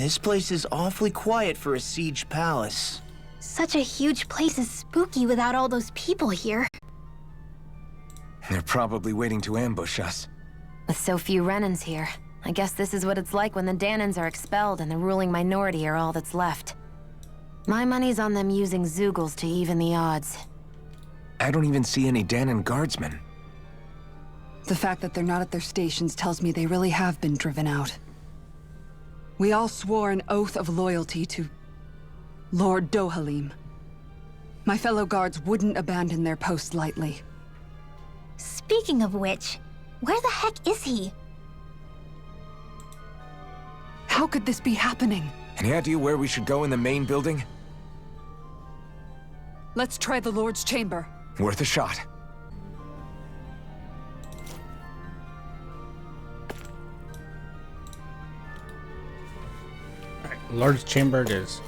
This place is awfully quiet for a siege palace. Such a huge place is spooky without all those people here. They're probably waiting to ambush us. With so few Renans here, I guess this is what it's like when the Danans are expelled and the ruling minority are all that's left. My money's on them using Zeugles to even the odds. I don't even see any Danan guardsmen. The fact that they're not at their stations tells me they really have been driven out. We all swore an oath of loyalty to Lord Dohalim. My fellow guards wouldn't abandon their post lightly. Speaking of which, where the heck is he? How could this be happening? Any idea where we should go in the main building? Let's try the Lord's chamber. Worth a shot. Lord's chamber it is.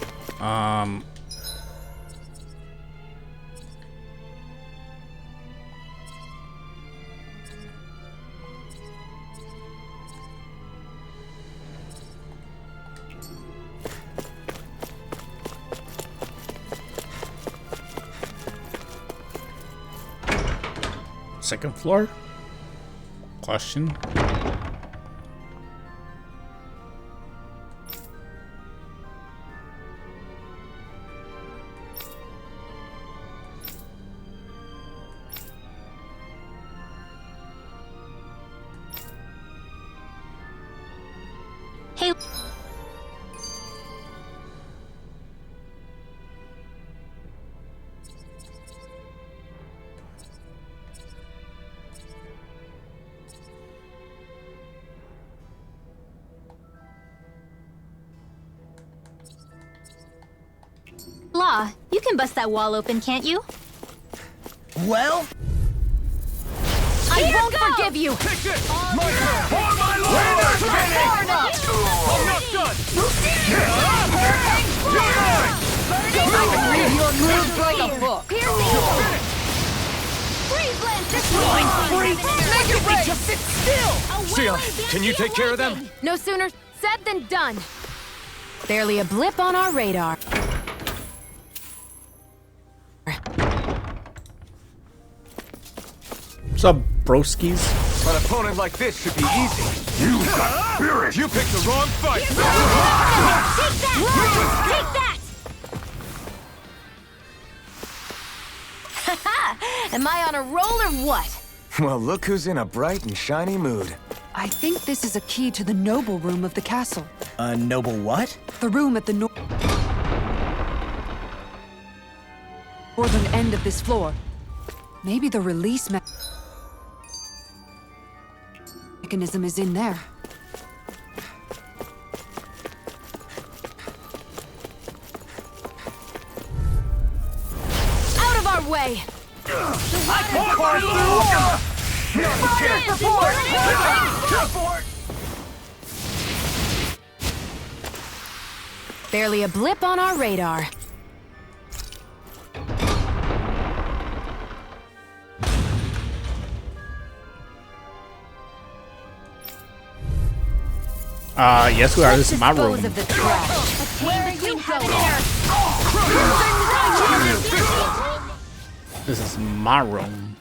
Second floor? Question. Hey. Law, you can bust that wall open, can't you? Well, I won't forgive you! Take it! My turn! For my lord! Far enough! I'm not done! I can read your moves like a book! Make it rain! Just sit still! Sheila, can you take care of them? No sooner said than done. Barely a blip on our radar. What's up, broskies? An opponent like this should be easy. You got spirit! You picked the wrong fight! Take that! Am I on a roll or what? Well, look who's in a bright and shiny mood. I think this is a key to the noble room of the castle. a noble what? The room at the northern end of this floor. Maybe the release mechanism is in there. Out of our way! Barely a blip on our radar. Yes we are. This is my room. Dispose of the trash. Where are you going? This is my room.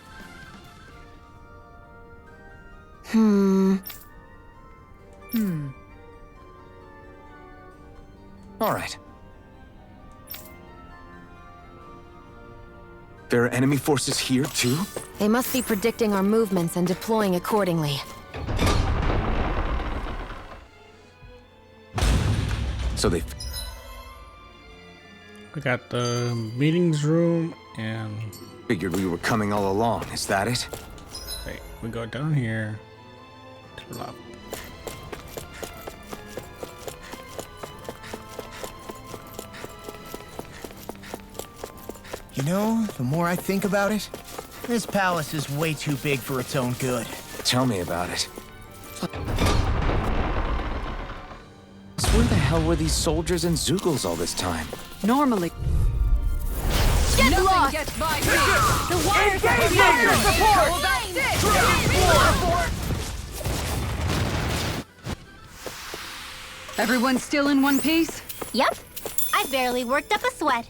All right. There are enemy forces here, too? They must be predicting our movements and deploying accordingly. So they... We got the meetings room and... figured we were coming all along, is that it? Wait, we go down here to the left. You know, the more I think about it, this palace is way too big for its own good. Tell me about it. Where the hell were these soldiers and Zeugles all this time? Normally, Get lost! gets by me. The wires are Everyone still in one piece? Yep. I barely worked up a sweat.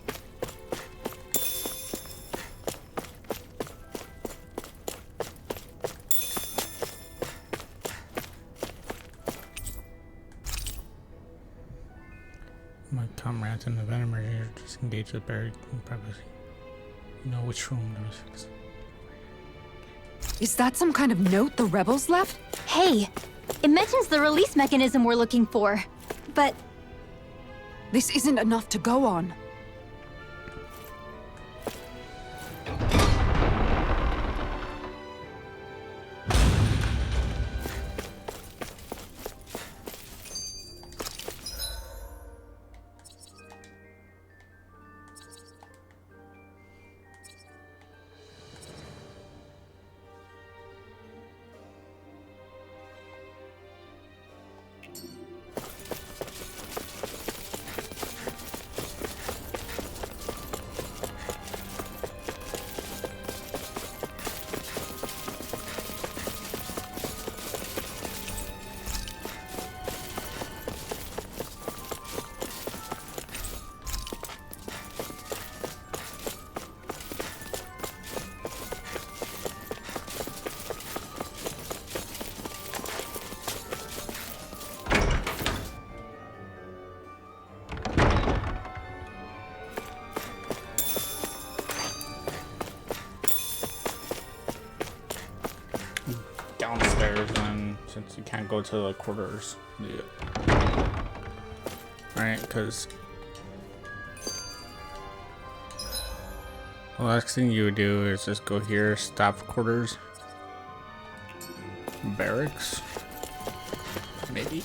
My comrades in the venom are here. Disengage with buried in privacy. You know which room there is. Is that some kind of note the rebels left? Hey, it mentions the release mechanism we're looking for. But This isn't enough to go on. Downstairs, and since you can't go to the quarters, yeah. Right? Because the last thing you would do is just go here, staff quarters, barracks, maybe.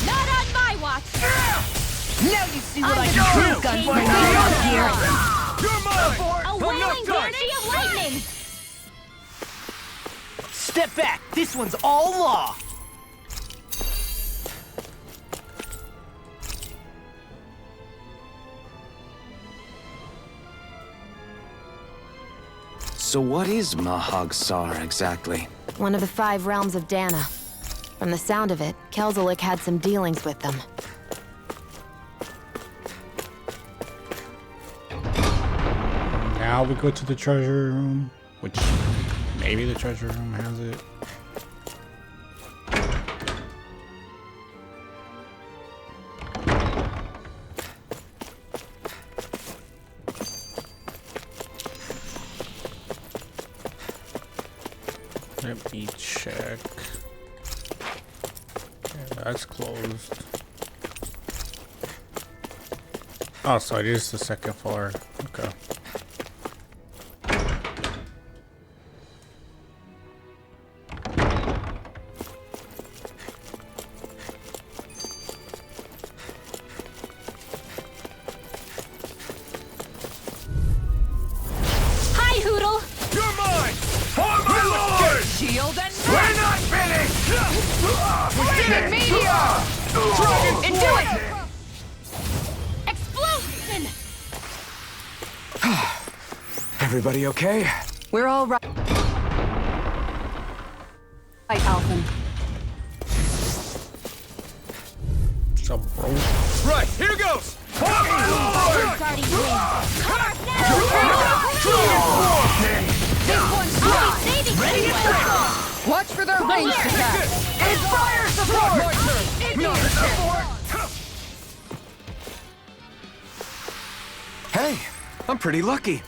not on my watch. Now you see what I can do, gunfighter here. You're mine! A wailing energy of lightning. Step back. This one's all law. So what is Mahag Sar exactly? One of the 5 realms of Dana. From the sound of it, Kelzalik had some dealings with them. Now we go to the treasure room, which maybe the treasure room has it. Let me check. Yeah, that's closed. Oh, so it is the second floor. Okay. Hi, Hoodle. You're mine! For my lord! Shield and We're not finished! Demon meteor. Dragon Into it. Explosion. Everybody okay? We're all right. Right, Alphen. So, bro. Right, here goes! For my lord! Guardian wings. Cover now. This one's mine. Saving ready for Watch for their ranged attacks. Fire support! My turn! Not support! Hey, I'm pretty lucky.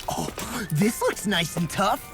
Oh, this looks nice and tough.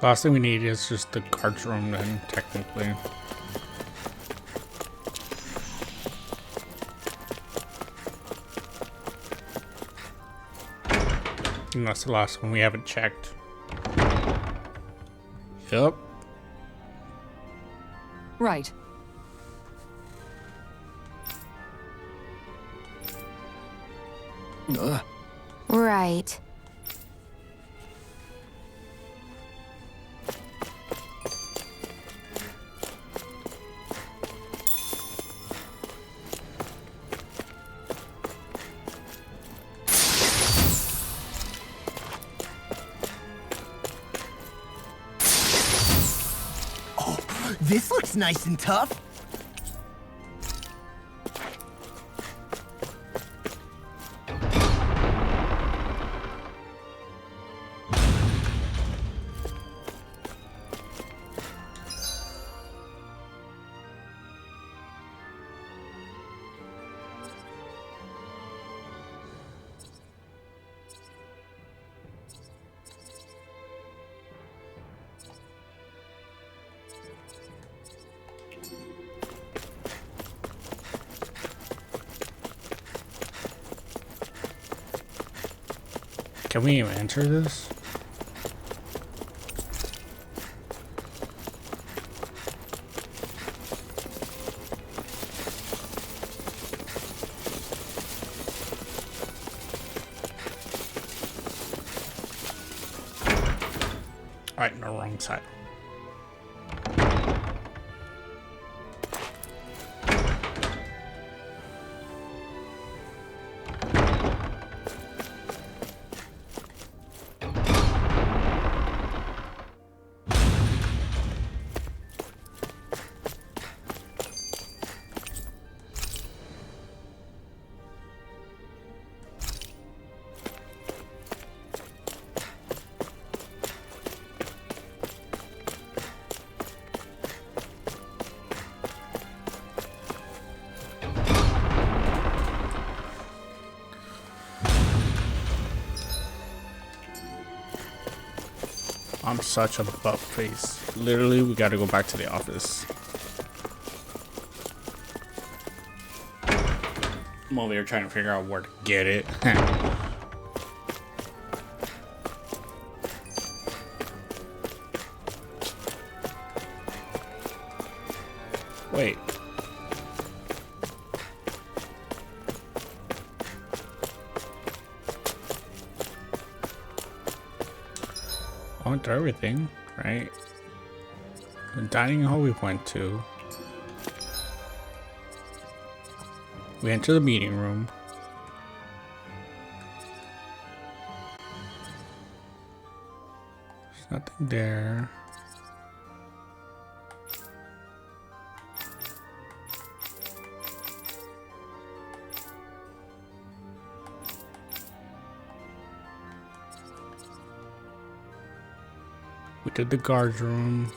Last thing we need is just the guards room then, technically. And that's the last one we haven't checked. Yep. Right. Right. This looks nice and tough. Can we even enter this? Alright, no, wrong side. I'm such a butt face. Literally, we gotta go back to the office. I'm over here trying to figure out where to get it. Wait. I went through everything, right? The dining hall we went to. We enter the meeting room. There's nothing there. We did the guard room.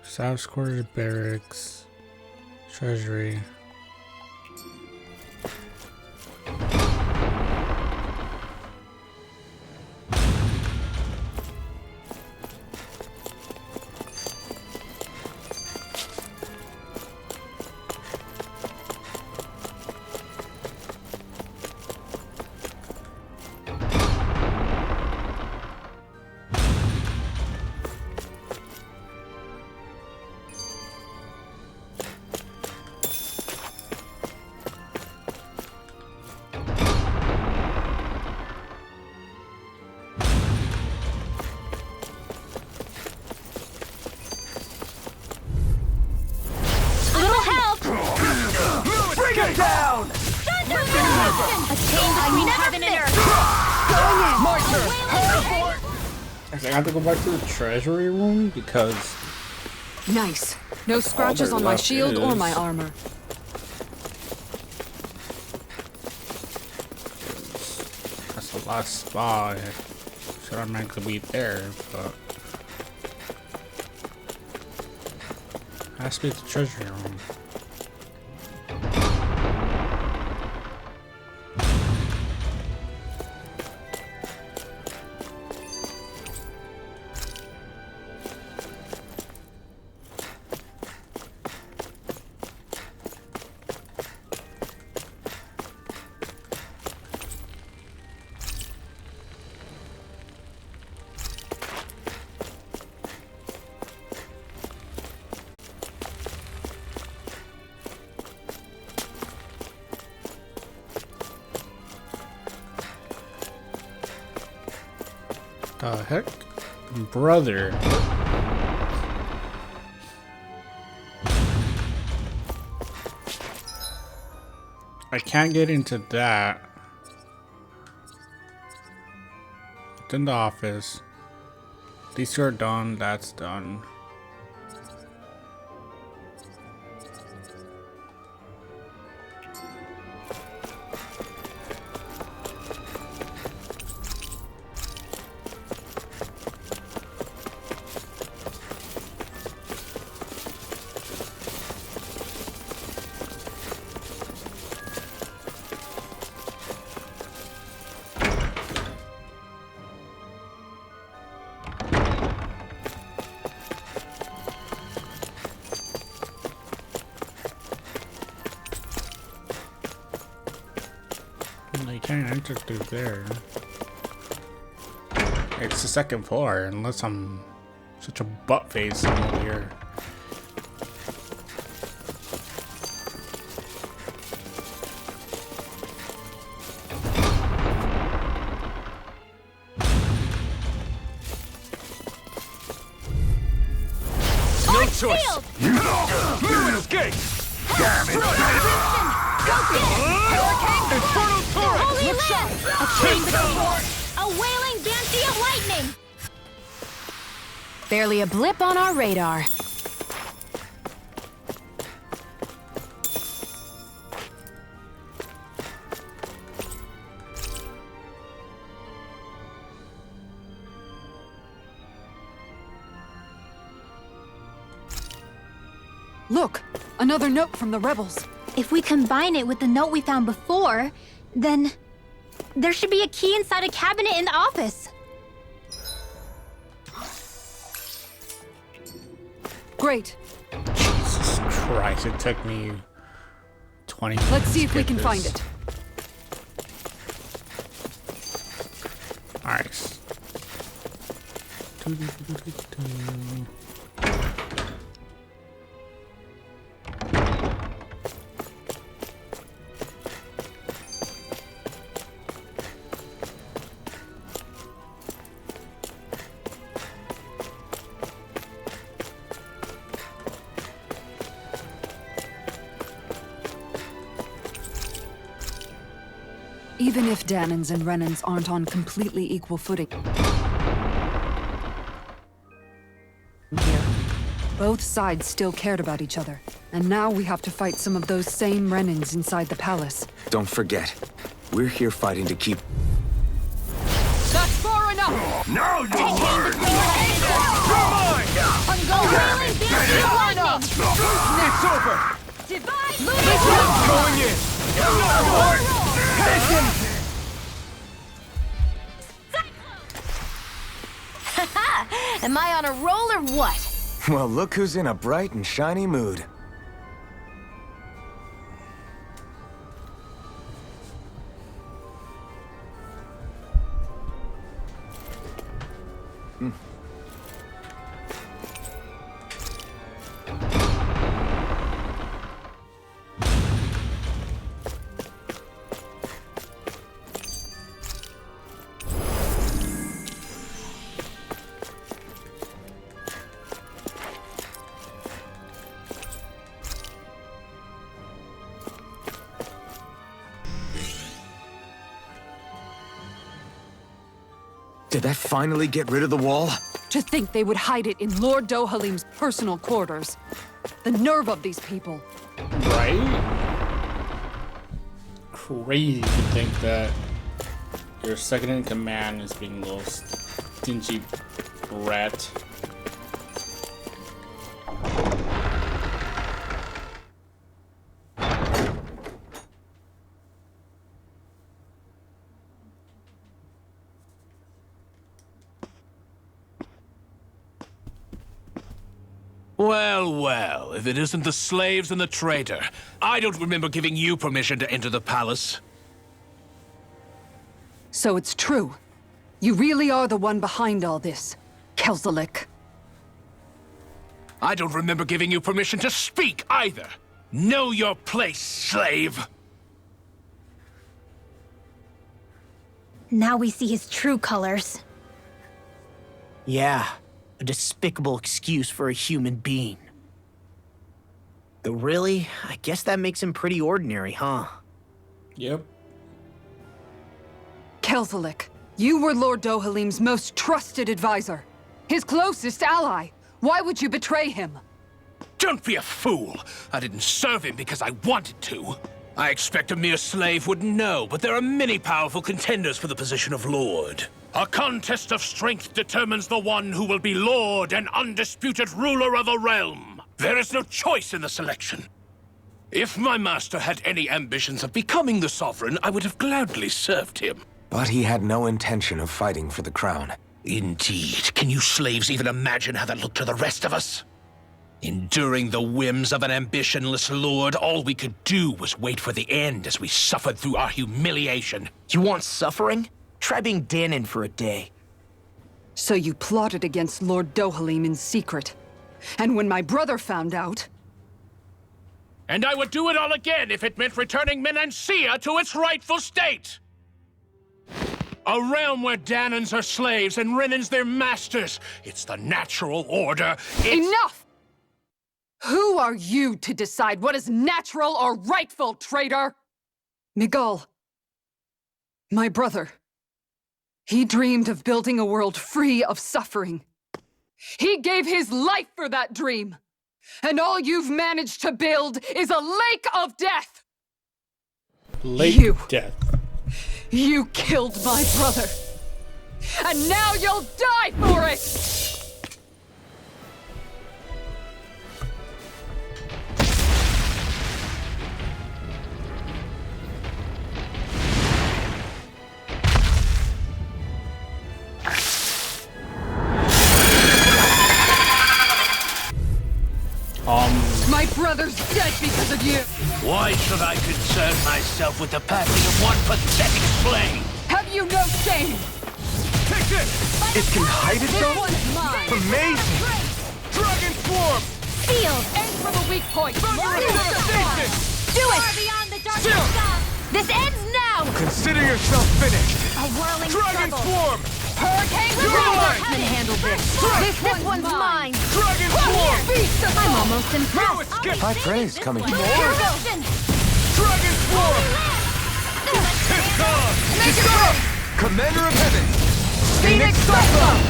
Staff's quarters, barracks, treasury. Get down! I have to go back to the treasury room because Nice. No scratches on my left shield or is- my armor. that's the last spot. Should automatically be there, but has to be the treasury room. The heck? Brother. I can't get into that. It's in the office. These two are done. That's done. You can't enter through there. It's the second floor, unless I'm such a butt face over here. No choice. Through his gate. Damn it. Infernal torrent. Holy Land! A chain sword! A wailing banshee of lightning! Barely a blip on our radar. Look, another note from the rebels. If we combine it with the note we found before, then there should be a key inside a cabinet in the office. Great. Jesus Christ, it took me 20 minutes. Let's see to if we get can this. find it. Alright. Even if Danans and Renans aren't on completely equal footing here, both sides still cared about each other. And now we have to fight some of those same Renans inside the palace. Don't forget, we're here fighting to keep... That's far enough! Now you learn. A wailing banshee of lightning! It's over. Divide Going in. Take him. Am I on a roll or what? Well, look who's in a bright and shiny mood. Did that finally get rid of the wall? To think they would hide it in Lord Dohalim's personal quarters. The nerve of these people. Right? Crazy to think that your second in command is being a little stingy rat. Well, well, if it isn't the slaves and the traitor. I don't remember giving you permission to enter the palace. So it's true. You really are the one behind all this, Kelzalik. I don't remember giving you permission to speak either. Know your place, slave. Now we see his true colors. Yeah, a despicable excuse for a human being. Though really, I guess that makes him pretty ordinary, huh? Yep. Kelzalik, you were Lord Dohalim's most trusted advisor. His closest ally. Why would you betray him? Don't be a fool! I didn't serve him because I wanted to. I expect a mere slave would know, but there are many powerful contenders for the position of Lord. A contest of strength determines the one who will be Lord and undisputed ruler of a realm. There is no choice in the selection. If my master had any ambitions of becoming the sovereign, I would have gladly served him. But he had no intention of fighting for the crown. Indeed. Can you slaves even imagine how that looked to the rest of us? Enduring the whims of an ambitionless lord, all we could do was wait for the end as we suffered through our humiliation. You want suffering? Try being Danon for a day. So you plotted against Lord Dohalim in secret. And when my brother found out... And I would do it all again if it meant returning Menancia to its rightful state! A realm where Danons are slaves and Renans their masters. It's the natural order. Enough! Who are you to decide what is natural or rightful, traitor? Miguel, my brother. He dreamed of building a world free of suffering. He gave his life for that dream. And all you've managed to build is a lake of death! Lake of death. You killed my brother. And now you'll die for it! My brother's dead because of you! Why should I concern myself with the passing of one pathetic slave? Have you no shame? Take this! It can hide This itself? one's mine! Amazing! Dragon Swarm! Sealed! Aim for the weak point! Devastation! Do it! Far beyond the darkest Shield! sky! This ends now! Consider yourself finished! A whirling Dragon struggle! Swarm! Hurricane You're Storm! mine! Can handle this! This one's mine! Dragon Swarm! I'm almost No impressed! escape! High praise coming from Here you. goes! Dragon Swarm! It's gone! Make it go! Commander of Heaven! Phoenix Cyclone!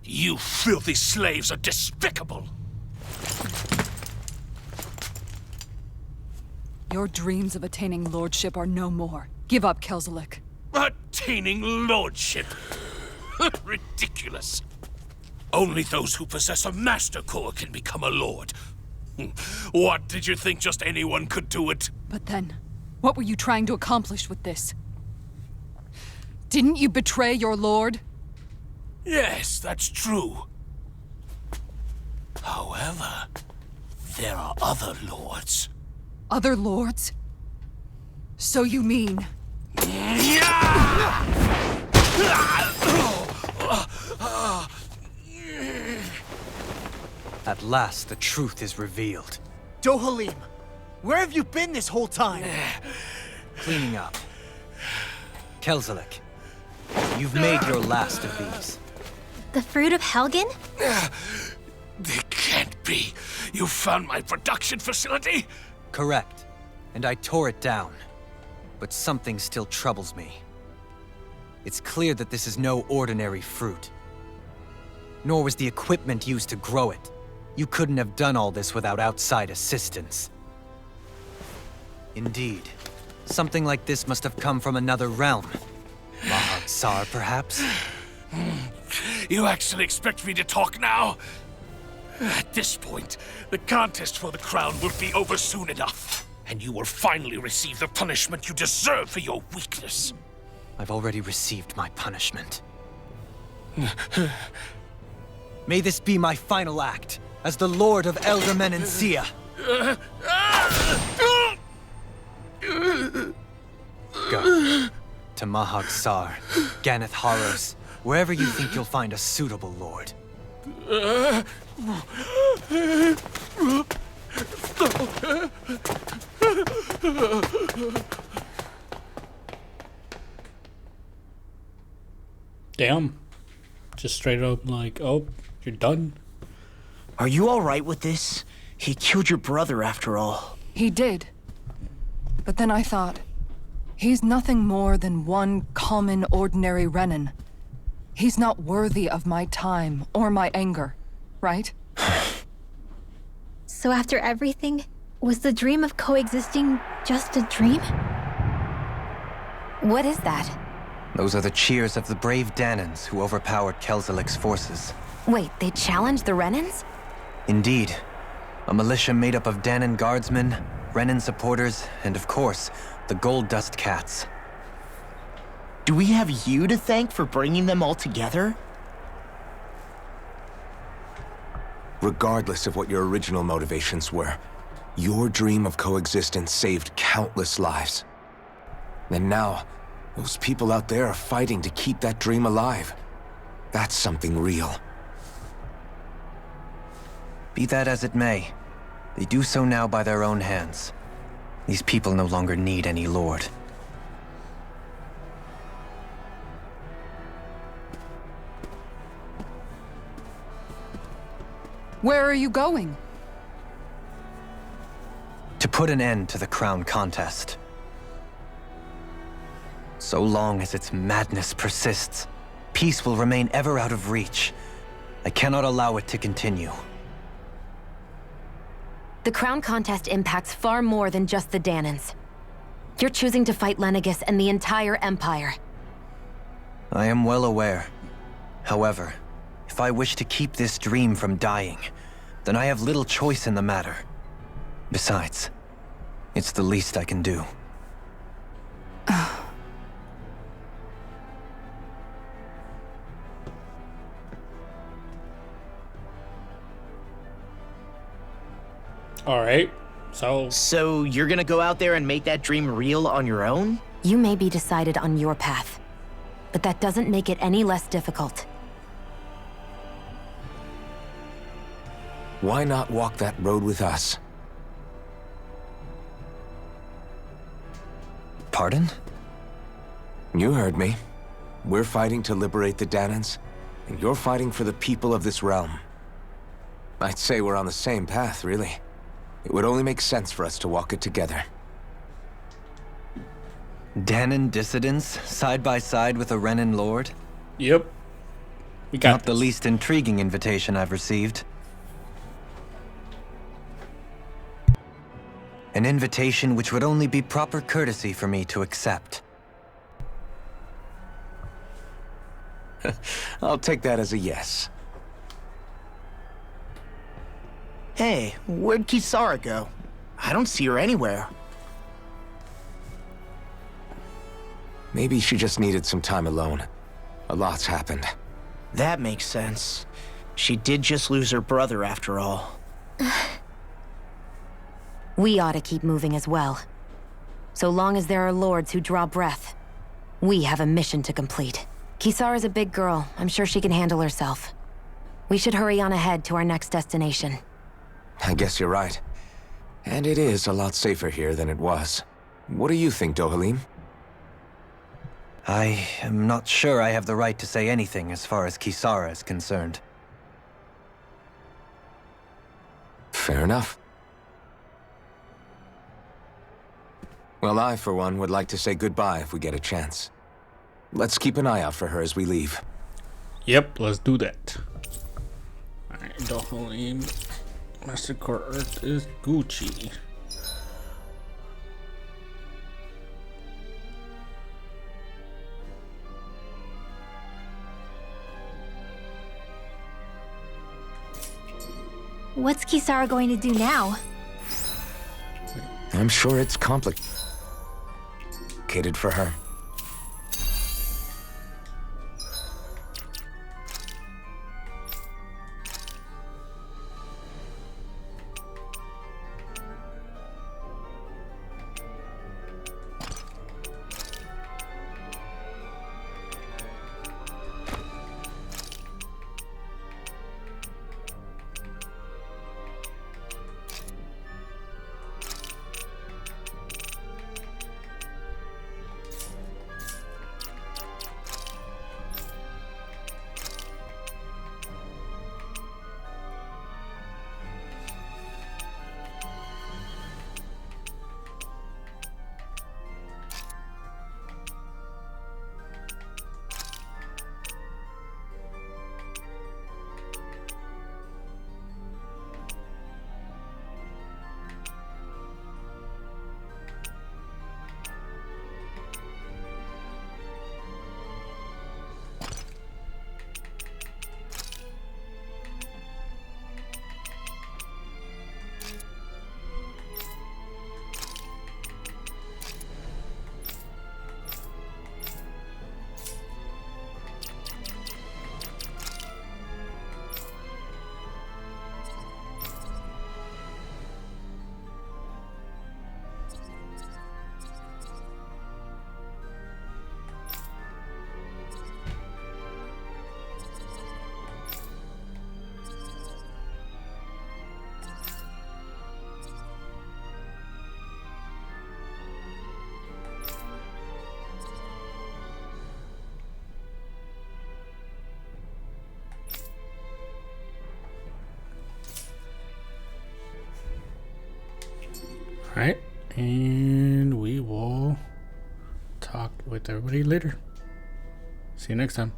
You filthy slaves are despicable! Your dreams of attaining lordship are no more. Give up, Kelzalik. Attaining lordship? Ridiculous. Only those who possess a master core can become a lord. What, did you think just anyone could do it? But then, what were you trying to accomplish with this? Didn't you betray your lord? Yes, that's true. However, there are other lords. Other lords? So you mean... At last, the truth is revealed. Dohalim, where have you been this whole time? Cleaning up. Kelzalik, you've made your last of these. The fruit of Helgen? They can't be. You found my production facility? Correct. And I tore it down. But something still troubles me. It's clear that this is no ordinary fruit. Nor was the equipment used to grow it. You couldn't have done all this without outside assistance. Indeed. Something like this must have come from another realm. Mahag-Sar, perhaps? You actually expect me to talk now? At this point, the contest for the crown will be over soon enough. And you will finally receive the punishment you deserve for your weakness. I've already received my punishment. May this be my final act, as the Lord of Elder Menancia. Go. To Mahag-Sar, Ganeth Haros, wherever you think you'll find a suitable lord. Damn. Just straight up like, oh, you're done? Are you alright with this? He killed your brother after all. He did. But then I thought, he's nothing more than one common, ordinary Renan. He's not worthy of my time or my anger, right? So after everything, was the dream of coexisting just a dream? What is that? Those are the cheers of the brave Danans who overpowered Kelzalik's forces. Wait, they challenged the Renans? Indeed. A militia made up of Danan guardsmen, Renan supporters, and of course, the Gold Dust Cats. Do we have you to thank for bringing them all together? Regardless of what your original motivations were, your dream of coexistence saved countless lives. And now, those people out there are fighting to keep that dream alive. That's something real. Be that as it may, they do so now by their own hands. These people no longer need any lord. Where are you going? To put an end to the crown contest. So long as its madness persists, peace will remain ever out of reach. I cannot allow it to continue. The crown contest impacts far more than just the Danans. You're choosing to fight Lenegis and the entire Empire. I am well aware. However, if I wish to keep this dream from dying, then I have little choice in the matter. Besides, it's the least I can do. Alright, so... So you're gonna go out there and make that dream real on your own? You may be decided on your path, but that doesn't make it any less difficult. Why not walk that road with us? Pardon? You heard me. We're fighting to liberate the Danans, and you're fighting for the people of this realm. I'd say we're on the same path, really. It would only make sense for us to walk it together. Danan dissidents, side by side with a Renan lord? Yep. We got Not the least intriguing invitation I've received. An invitation which would only be proper courtesy for me to accept. I'll take that as a yes. Hey, where'd Kisara go? I don't see her anywhere. Maybe she just needed some time alone. A lot's happened. That makes sense. She did just lose her brother after all. We ought to keep moving as well. So long as there are lords who draw breath, we have a mission to complete. Kisara's a big girl. I'm sure she can handle herself. We should hurry on ahead to our next destination. I guess you're right. And it is a lot safer here than it was. What do you think, Dohalim? I am not sure I have the right to say anything as far as Kisara is concerned. Fair enough. Well, I, for one, would like to say goodbye if we get a chance. Let's keep an eye out for her as we leave. Yep, let's do that. Alright, Dohalim. Mastercore Earth is Gucci. What's Kisara going to do now? I'm sure it's complicated for her. Alright, and we will talk with everybody later. See you next time.